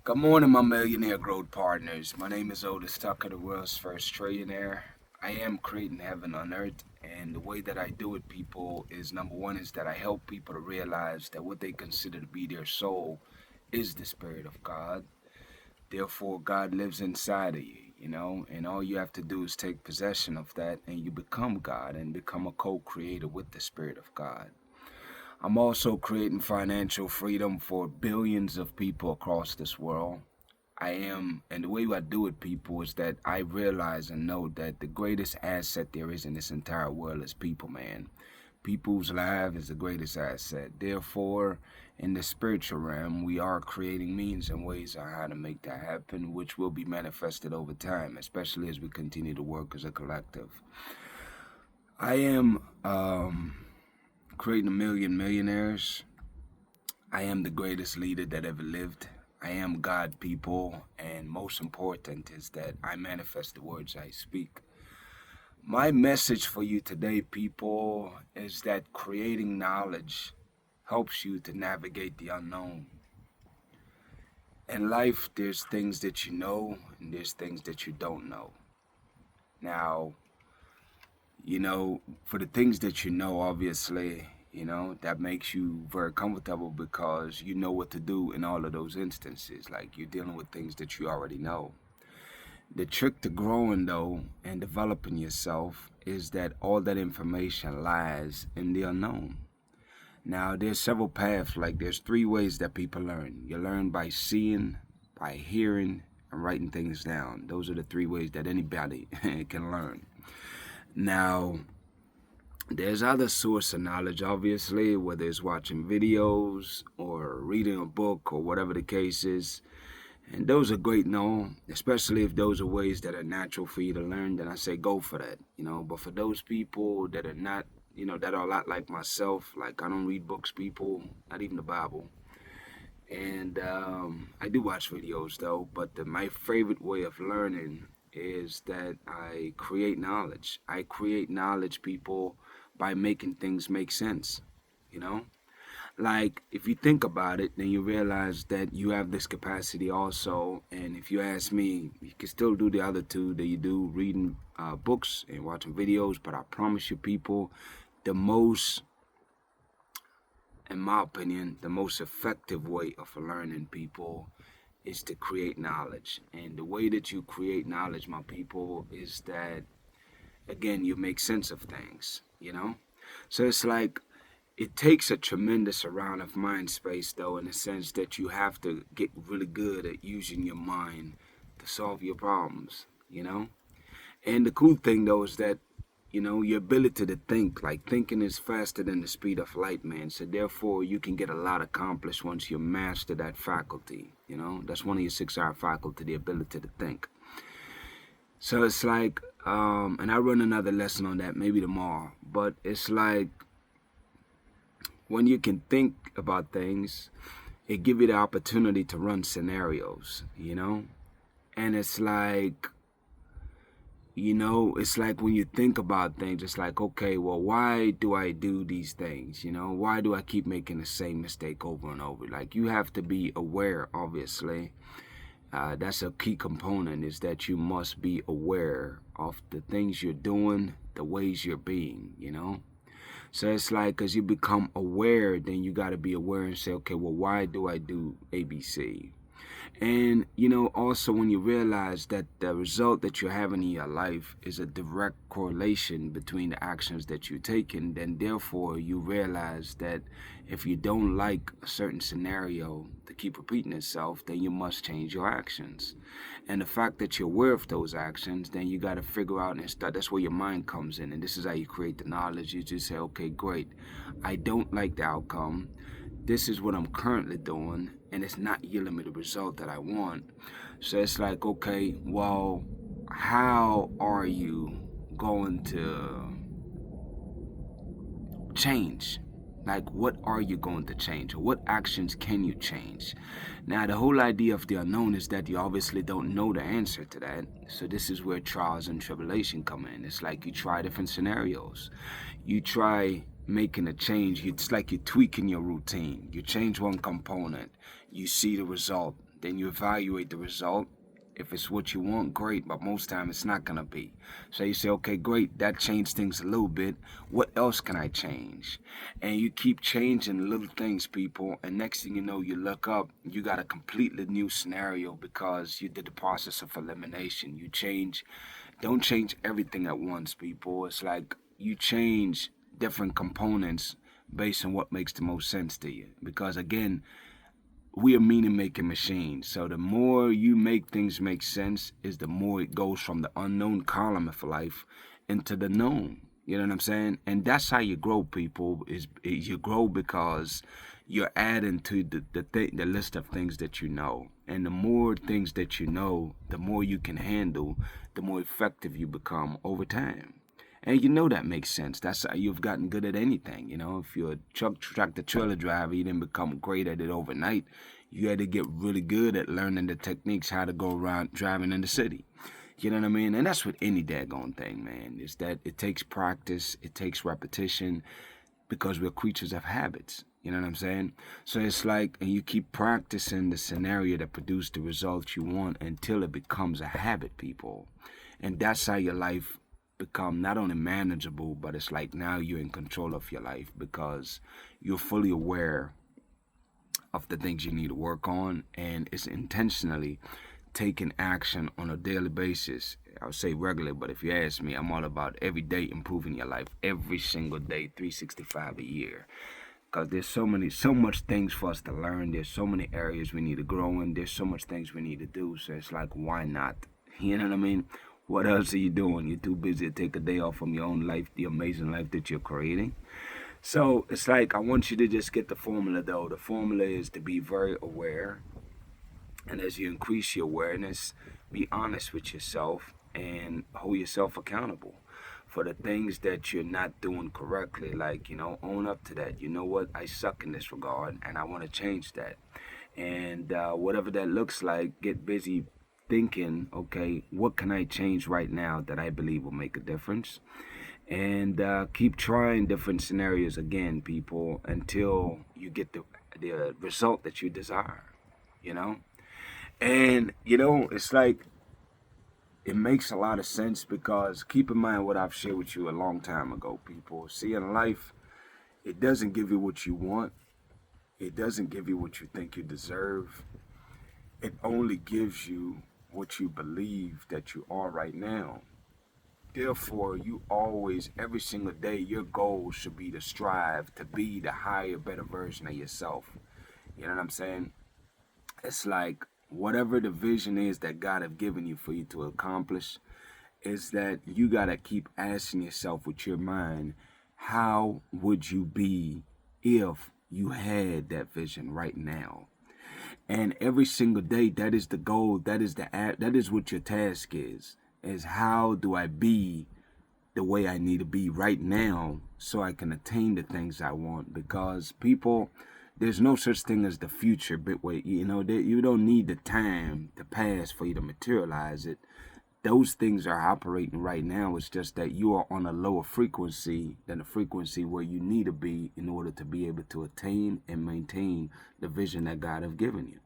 Good morning, my millionaire growth partners. My name is Otis Tucker, the world's first trillionaire. I am creating heaven on earth, and the way that I do it, people, is number one is that I help people to realize that what they consider to be their soul is the Spirit of God. Therefore, God lives inside of you, and all you have to do is take possession of that, and you become God and become a co creator with the Spirit of God. I'm also creating financial freedom for billions of people across this world. And the way I do it, people, is that I realize and know that the greatest asset there is in this entire world is people, man. People's life is the greatest asset. Therefore, in the spiritual realm, we are creating means and ways on how to make that happen, which will be manifested over time, especially as we continue to work as a collective. I am creating a million millionaires. I am the greatest leader that ever lived. I am God, people, and most important is that I manifest the words I speak. My message for you today, people, is that creating knowledge helps you to navigate the unknown. In life, there's things that you know and there's things that you don't know. Now, for the things that you know, obviously, that makes you very comfortable because you know what to do in all of those instances. Like you're dealing with things that you already know. The trick to growing, though, and developing yourself is that all that information lies in the unknown. Now, there's several paths. Like there's three ways that people learn. You learn by seeing, by hearing, and writing things down. Those are the three ways that anybody can learn. Now, there's other source of knowledge, obviously, whether it's watching videos or reading a book or whatever the case is. And those are great and all, especially if those are ways that are natural for you to learn, then I say go for that. But for those people that are not, that are a lot like myself, like I don't read books, people, not even the Bible. And I do watch videos though, but my favorite way of learning is that I create knowledge. I create knowledge, people, by making things make sense, you know? Like, if you think about it, then you realize that you have this capacity also. And if you ask me, you can still do the other two that you do, reading books and watching videos. But I promise you, people, the most, in my opinion, the most effective way of learning, people, is to create knowledge. And the way that you create knowledge, my people, is that, again, you make sense of things. So it's like it takes a tremendous amount of mind space, though, in the sense that you have to get really good at using your mind to solve your problems. And the cool thing, though, is that, your ability to think, like thinking is faster than the speed of light, man. So therefore, you can get a lot accomplished once you master that faculty. That's one of your 6-hour faculty, the ability to think. So it's like, and I run another lesson on that maybe tomorrow, but it's like when you can think about things, it gives you the opportunity to run scenarios. And it's like when you think about things, it's like, okay, well, why do I do these things? Why do I keep making the same mistake over and over? Like, you have to be aware, obviously. That's a key component, is that you must be aware of the things you're doing, the ways you're being. So it's like, as you become aware, then you got to be aware and say, okay, well, why do I do ABC? And, also when you realize that the result that you're having in your life is a direct correlation between the actions that you're taking, then therefore you realize that if you don't like a certain scenario to keep repeating itself, then you must change your actions. And the fact that you're aware of those actions, then you got to figure out and start. That's where your mind comes in. And this is how you create the knowledge. You just say, okay, great. I don't like the outcome. This is what I'm currently doing, and it's not yielding me the result that I want. So it's like, okay, well, how are you going to change? Like, what are you going to change? Or what actions can you change? Now, the whole idea of the unknown is that you obviously don't know the answer to that. So this is where trials and tribulation come in. It's like you try different scenarios. You try making a change. It's like you're tweaking your routine. You change one component. You see the result. Then you evaluate the result. If it's what you want, great, but most time it's not gonna be. So you say, okay, great, that changed things a little bit. What else can I change? And you keep changing little things, people, and next thing you know, you look up, you got a completely new scenario because you did the process of elimination. You change, don't change everything at once, people. It's like you change different components based on what makes the most sense to you. Because again, we are meaning making machines. So the more you make things make sense is the more it goes from the unknown column of life into the known. You know what I'm saying? And that's how you grow, people. Is you grow because you're adding to the list of things that you know. And the more things that you know, the more you can handle, the more effective you become over time. And you know that makes sense. That's how you've gotten good at anything. You know, if you're a tractor trailer driver, you didn't become great at it overnight. You had to get really good at learning the techniques how to go around driving in the city. You know what I mean? And that's with any daggone thing, man. Is that it takes practice, it takes repetition, because we're creatures of habits. You know what I'm saying? So it's like, and you keep practicing the scenario that produced the results you want until it becomes a habit, people. And that's how your life become not only manageable, but it's like now you're in control of your life because you're fully aware of the things you need to work on, and it's intentionally taking action on a daily basis. I would say regular, but if you ask me, I'm all about every day improving your life, every single day, 365 a year. Because there's so much things for us to learn. There's so many areas we need to grow in. There's so much things we need to do. So it's like, why not? You know what I mean? What else are you doing? You're too busy to take a day off from your own life, the amazing life that you're creating. So it's like, I want you to just get the formula, though. The formula is to be very aware. And as you increase your awareness, be honest with yourself and hold yourself accountable for the things that you're not doing correctly. Like, own up to that. You know what? I suck in this regard and I want to change that. And whatever that looks like, get busy thinking, okay, what can I change right now that I believe will make a difference? And keep trying different scenarios again, people, until you get the result that you desire, you know? And, it's like, it makes a lot of sense because keep in mind what I've shared with you a long time ago, people. See, in life, it doesn't give you what you want. It doesn't give you what you think you deserve. It only gives you what you believe that you are right now. Therefore, you always, every single day, your goal should be to strive to be the higher, better version of yourself. You know what I'm saying? It's like whatever the vision is that God have given you for you to accomplish, is that you got to keep asking yourself with your mind, how would you be if you had that vision right now? And every single day, that is the goal. That is what your task is how do I be the way I need to be right now so I can attain the things I want? Because people, there's no such thing as the future, but wait, you don't need the time to pass for you to materialize it. Those things are operating right now. It's just that you are on a lower frequency than the frequency where you need to be in order to be able to attain and maintain the vision that God have given you.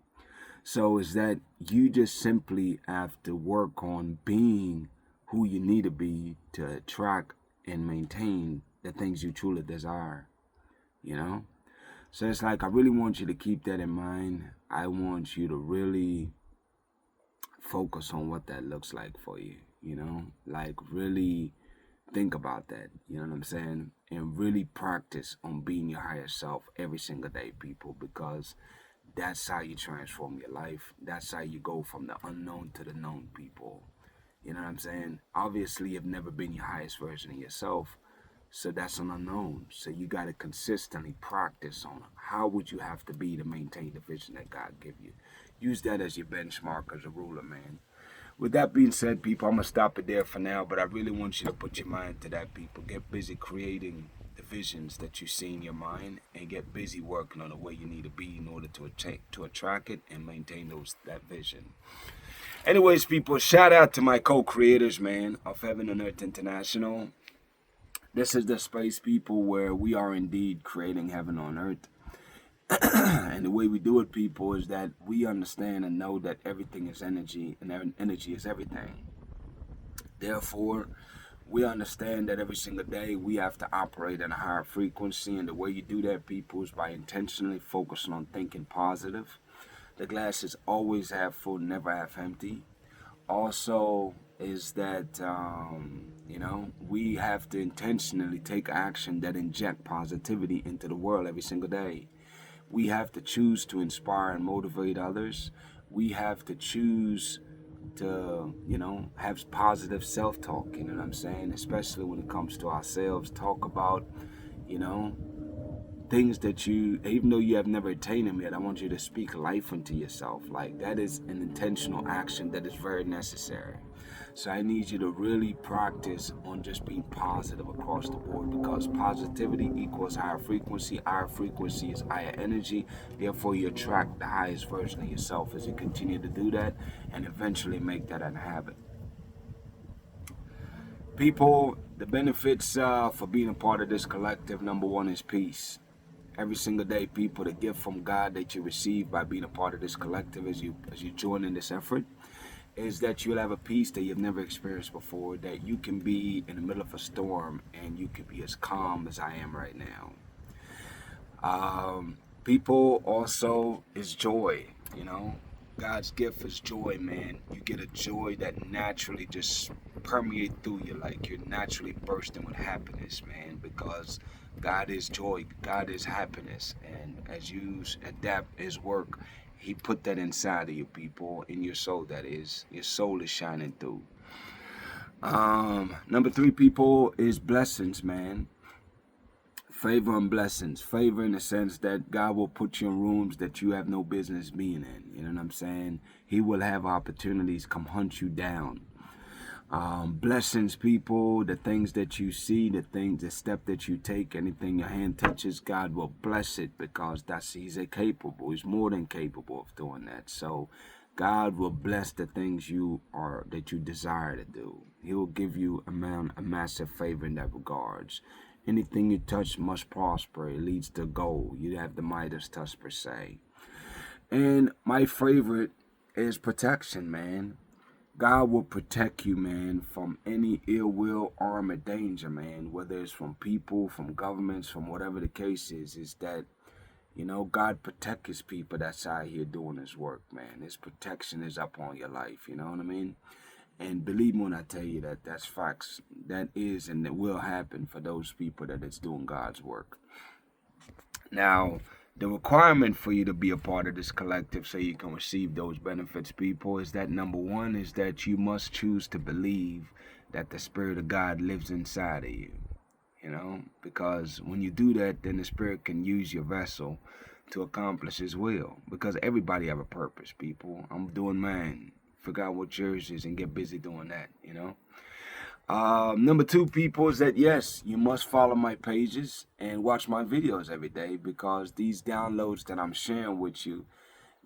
So is that you just simply have to work on being who you need to be to attract and maintain the things you truly desire, So it's like, I really want you to keep that in mind. I want you to really focus on what that looks like for you, like really think about that, you know what I'm saying? And really practice on being your higher self every single day, people, because that's how you transform your life. That's how you go from the unknown to the known, people. You know what I'm saying? Obviously, you've never been your highest version of yourself, so that's an unknown. So you got to consistently practice on it. How would you have to be to maintain the vision that God gave you? Use that as your benchmark, as a ruler, man. With that being said, people, I'm going to stop it there for now, but I really want you to put your mind to that, people. Get busy creating the visions that you see in your mind and get busy working on the way you need to be in order to attract it and maintain that vision. Anyways, people, shout out to my co-creators, man, of Heaven and Earth International. This is the space, people, where we are indeed creating heaven on earth. And the way we do it, people, is that we understand and know that everything is energy and energy is everything. Therefore, we understand that every single day we have to operate at a higher frequency. And the way you do that, people, is by intentionally focusing on thinking positive. The glass is always half full, never half empty. Also, is that, we have to intentionally take action that inject positivity into the world every single day. We have to choose to inspire and motivate others. We have to choose to, have positive self-talk, you know what I'm saying? Especially when it comes to ourselves, talk about, you know, things that you, even though you have never attained them yet, I want you to speak life into yourself. Like, that is an intentional action that is very necessary. So I need you to really practice on just being positive across the board, because positivity equals higher frequency. Higher frequency is higher energy. Therefore, you attract the highest version of yourself as you continue to do that and eventually make that a habit. People, the benefits for being a part of this collective, number one is peace. Every single day, people, the gift from God that you receive by being a part of this collective as you join in this effort is that you'll have a peace that you've never experienced before, that you can be in the middle of a storm and you can be as calm as I am right now. People, also, is joy, God's gift is joy, man. You get a joy that naturally just permeate through you, like you're naturally bursting with happiness, man, because God is joy, God is happiness, and as you adapt His work, He put that inside of you, people, in your soul. That is, your soul is shining through. Number three, people, is blessings, man. Favor and blessings. Favor in the sense that God will put you in rooms that you have no business being in. You know what I'm saying? He will have opportunities come hunt you down. Blessings, people, the things that you see, the step that you take, anything your hand touches, God will bless it, because He's capable. He's more than capable of doing that. So God will bless the things that you desire to do. He will give you a massive favor in that regards. Anything you touch must prosper. It leads to goal. You have the Midas touch, per se. And my favorite is protection, man. God will protect you, man, from any ill will, harm, or danger, man. Whether it's from people, from governments, from whatever the case is that, God protect His people that's out here doing His work, man. His protection is up on your life, you know what I mean? And believe me when I tell you that that's facts. That is and it will happen for those people that is doing God's work. Now, the requirement for you to be a part of this collective so you can receive those benefits, people, is that number one is that you must choose to believe that the Spirit of God lives inside of you. Because when you do that, then the Spirit can use your vessel to accomplish His will. Because everybody have a purpose, people. I'm doing mine. Figure out what yours is and get busy doing that, Number two, people, is that yes, you must follow my pages and watch my videos every day, because these downloads that I'm sharing with you,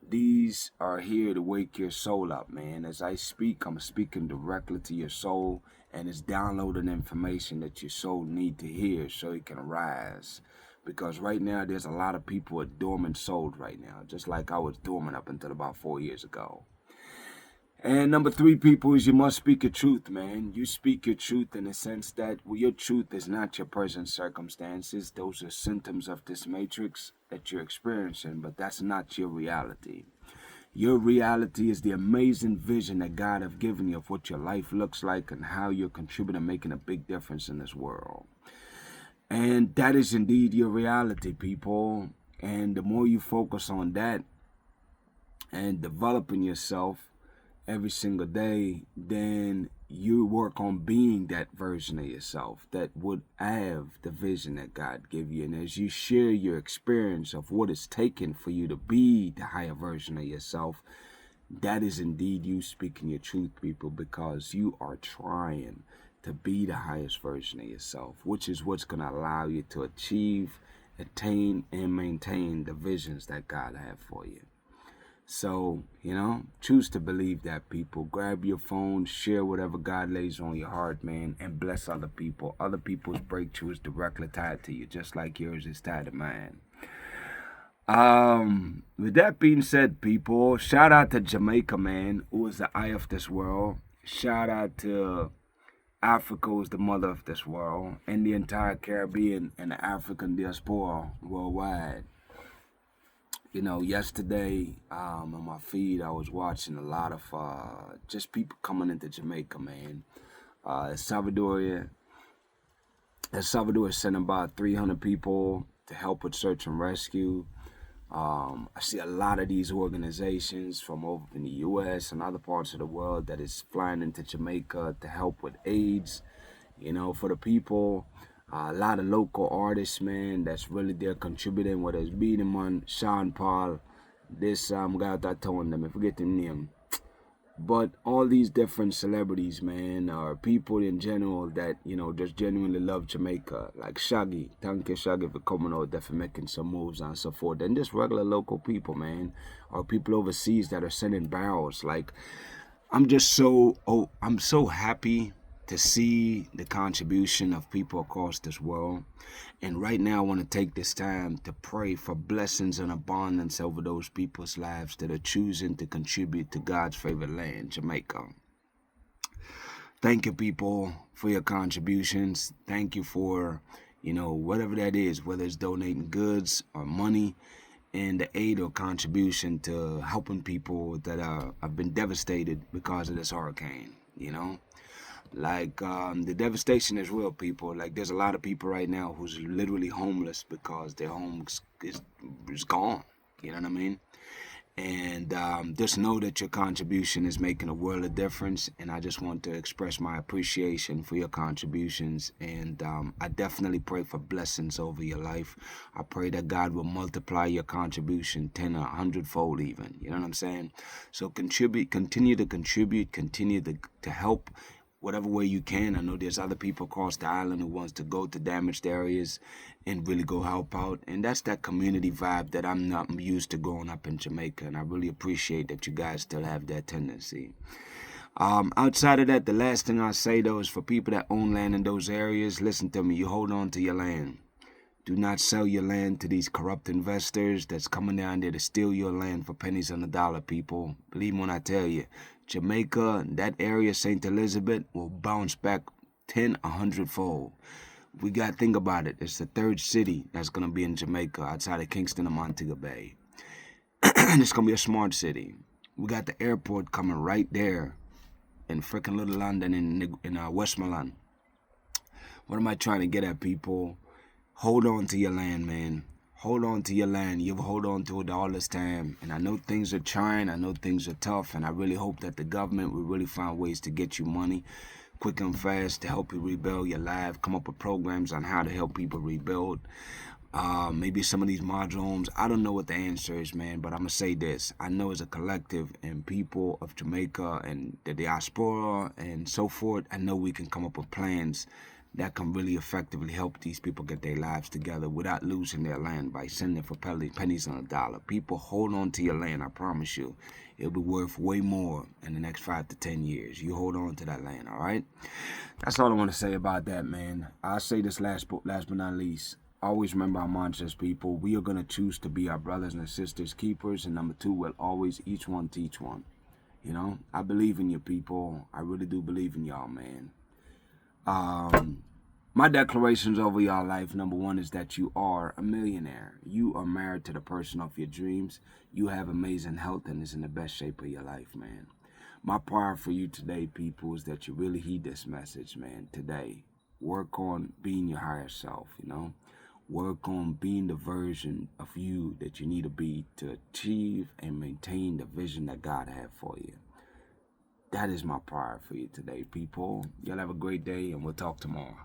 these are here to wake your soul up, man. As I speak, I'm speaking directly to your soul, and it's downloading information that your soul need to hear so it can rise. Because right now, there's a lot of people with dormant souls right now, just like I was dormant up until about 4 years ago. And number three, people, is you must speak your truth, man. You speak your truth in the sense that your truth is not your present circumstances. Those are symptoms of this matrix that you're experiencing, but that's not your reality. Your reality is the amazing vision that God have given you of what your life looks like and how you're contributing, making a big difference in this world. And that is indeed your reality, people. And the more you focus on that and developing yourself every single day, then you work on being that version of yourself that would have the vision that God gave you. And as you share your experience of what it's taken for you to be the higher version of yourself, that is indeed you speaking your truth, people, because you are trying to be the highest version of yourself, which is what's going to allow you to achieve, attain, and maintain the visions that God have for you. So, choose to believe that, people. Grab your phone, share whatever God lays on your heart, man, and bless other people. Other people's breakthrough is directly tied to you, just like yours is tied to mine. With that being said, people, shout out to Jamaica, man, who is the eye of this world. Shout out to Africa, who is the mother of this world, and the entire Caribbean and the African diaspora worldwide. You know, yesterday on my feed, I was watching a lot of just people coming into Jamaica, man. Salvador sent about 300 people to help with search and rescue. I see a lot of these organizations from over in the U.S. and other parts of the world that is flying into Jamaica to help with AIDS, you know, for the people. A lot of local artists, man, that's really there contributing, whether it's Beating Man, Sean Paul, this guy that told them, I forget the name. But all these different celebrities, man, or people in general that, you know, just genuinely love Jamaica. Like Shaggy. Thank you, Shaggy, for coming out there for making some moves and so forth. And just regular local people, man. Or people overseas that are sending barrels. Like, I'm so happy to see the contribution of people across this world. And right now I want to take this time to pray for blessings and abundance over those people's lives that are choosing to contribute to God's favorite land, Jamaica. Thank you, people, for your contributions. Thank you for, you know, whatever that is, whether it's donating goods or money, and the aid or contribution to helping people that have been devastated because of this hurricane, you know? Like, the devastation is real, people. Like, there's a lot of people right now who's literally homeless because their home is gone. You know what I mean? And just know that your contribution is making a world of difference. And I just want to express my appreciation for your contributions. And I definitely pray for blessings over your life. I pray that God will multiply your contribution 10 or 100-fold even. You know what I'm saying? So continue to contribute, continue to help whatever way you can. I know there's other people across the island who wants to go to damaged areas and really go help out. And that's that community vibe that I'm not used to growing up in Jamaica. And I really appreciate that you guys still have that tendency. Outside of that, the last thing I say, though, is for people that own land in those areas, listen to me. You hold on to your land. Do not sell your land to these corrupt investors that's coming down there to steal your land for pennies on the dollar, people. Believe me when I tell you, Jamaica, that area, St. Elizabeth, will bounce back 10, 100-fold. We got to think about it. It's the third city that's going to be in Jamaica outside of Kingston and Montego Bay. And it's going to be a smart city. We got the airport coming right there in freaking Little London in Westmoreland. What am I trying to get at, people? Hold on to your land, man. Hold on to your land. You've hold on to it all this time. And I know things are trying. I know things are tough. And I really hope that the government will really find ways to get you money quick and fast to help you rebuild your life. Come up with programs on how to help people rebuild. Maybe some of these module homes. I don't know what the answer is, man. But I'm going to say this. I know as a collective and people of Jamaica and the diaspora and so forth, I know we can come up with plans that can really effectively help these people get their lives together without losing their land by sending for pennies on a dollar. People, hold on to your land. I promise you, it'll be worth way more in the next 5 to 10 years. You hold on to that land, all right? That's all I want to say about that, man. I'll say this last but not least. Always remember our mantras, people. We are going to choose to be our brothers and sisters keepers. And number 2, we'll always each one teach one. You know, I believe in you, people. I really do believe in y'all, man. My declarations over y'all life, number 1 is that you are a millionaire. You are married to the person of your dreams. You have amazing health and is in the best shape of your life, man. My prayer for you today, people, is that you really heed this message, man, today. Work on being your higher self, you know. Work on being the version of you that you need to be to achieve and maintain the vision that God had for you. That is my prayer for you today, people. Y'all have a great day, and we'll talk tomorrow.